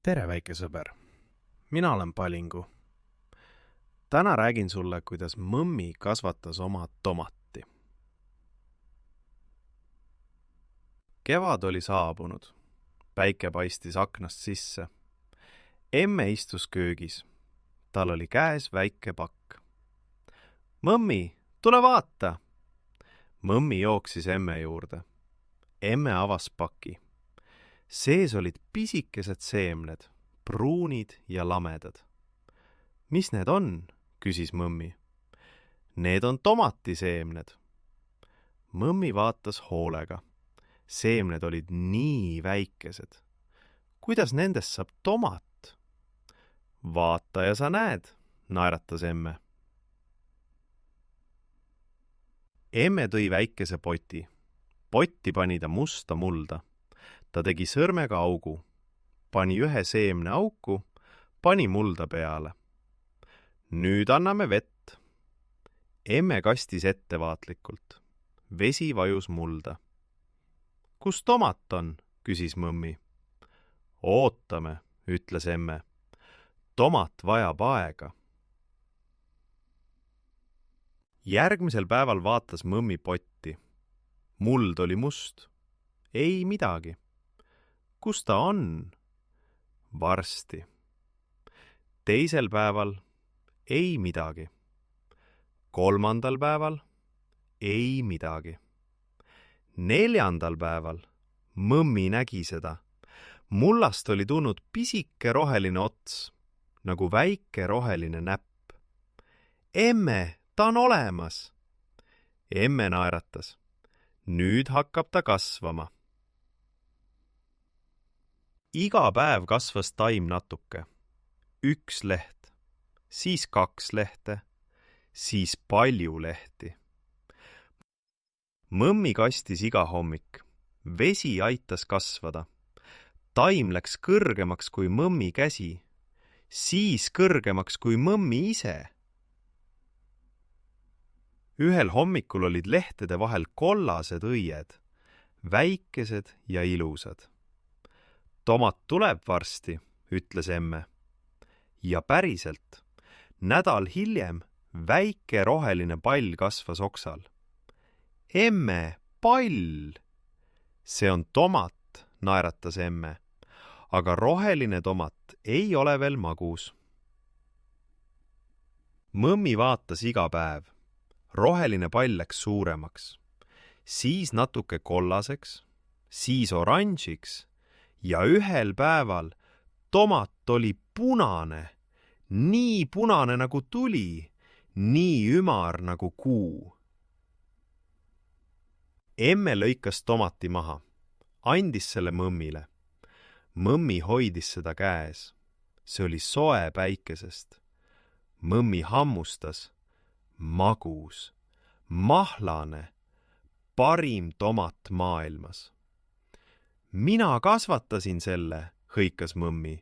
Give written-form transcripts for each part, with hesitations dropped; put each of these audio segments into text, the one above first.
Tere, väike sõber! Mina olen Palingu. Täna räägin sulle, kuidas mõmmi kasvatas oma tomati. Kevad oli saabunud. Päike paistis aknast sisse. Emme istus köögis. Tal oli käes väike pakk. Mõmmi, tule vaata! Mõmmi jooksis emme juurde. Emme avas paki. Sees olid pisikesed seemned, pruunid ja lamedad. Mis need on? Küsis mõmmi. Need on tomatiseemned. Mõmmi vaatas hoolega. Seemned olid nii väikesed. Kuidas nendest saab tomat? Vaata ja sa näed, naeratas emme. Emme tõi väikese poti. Potti pani ta musta mulda. Ta tegi sõrmega augu, pani ühe seemne auku, pani mulda peale. Nüüd anname vett. Emme kastis ettevaatlikult. Vesi vajus mulda. Kus tomat on? Küsis mõmmi. Ootame, ütles emme. Tomat vajab aega. Järgmisel päeval vaatas mõmmi potti. Muld oli must. Ei midagi. Kus ta on? Varsti. Teisel päeval ei midagi. Kolmandal päeval ei midagi. Neljandal päeval mõmmi nägi seda. Mullast oli tulnud pisike roheline ots, nagu väike roheline näpp. Emme, ta on olemas! Emme naeratas. Nüüd hakkab ta kasvama. Iga päev kasvas taim natuke. 1 leht, siis 2 lehte, siis palju lehti. Mõmmi kastis iga hommik. Vesi aitas kasvada. Taim läks kõrgemaks kui mõmmi käsi, siis kõrgemaks kui mõmmi ise. Ühel hommikul olid lehtede vahel kollased õied, väikesed ja ilusad. Tomat tuleb varsti, ütles emme. Ja päriselt, nädal hiljem väike roheline pall kasvas oksal. Emme, pall! See on tomat, naeratas emme, aga roheline tomat ei ole veel magus. Mõmmi vaatas iga päev. Roheline pall läks suuremaks, siis natuke kollaseks, siis oranžiks ja ühel päeval tomat oli punane, nii punane nagu tuli, nii ümar nagu kuu. Emme lõikas tomati maha, andis selle mõmmile. Mõmmi hoidis seda käes. See oli soe päikesest. Mõmmi hammustas. Magus, mahlane, parim tomat maailmas. Mina kasvatasin selle, hõikas mõmmi.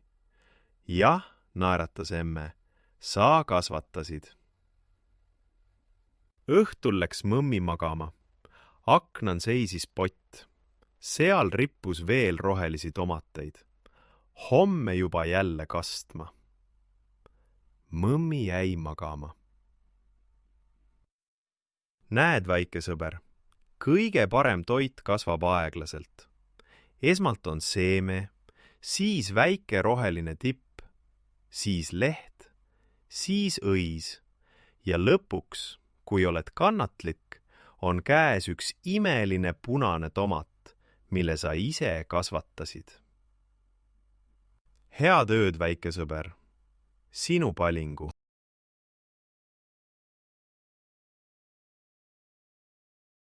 Jah, naeratas emme, sa kasvatasid. Õhtul läks mõmmi magama. Aknan seisis pott. Seal rippus veel rohelisi tomateid. Homme juba jälle kastma. Mõmmi jäi magama. Näed, väike sõber, kõige parem toit kasvab aeglaselt. Esmalt on seeme, siis väike roheline tipp, siis leht, siis õis ja lõpuks, kui oled kannatlik, on käes üks imeline punane tomat, mille sa ise kasvatasid. Head ööd, väike sõber, sinu Palingu.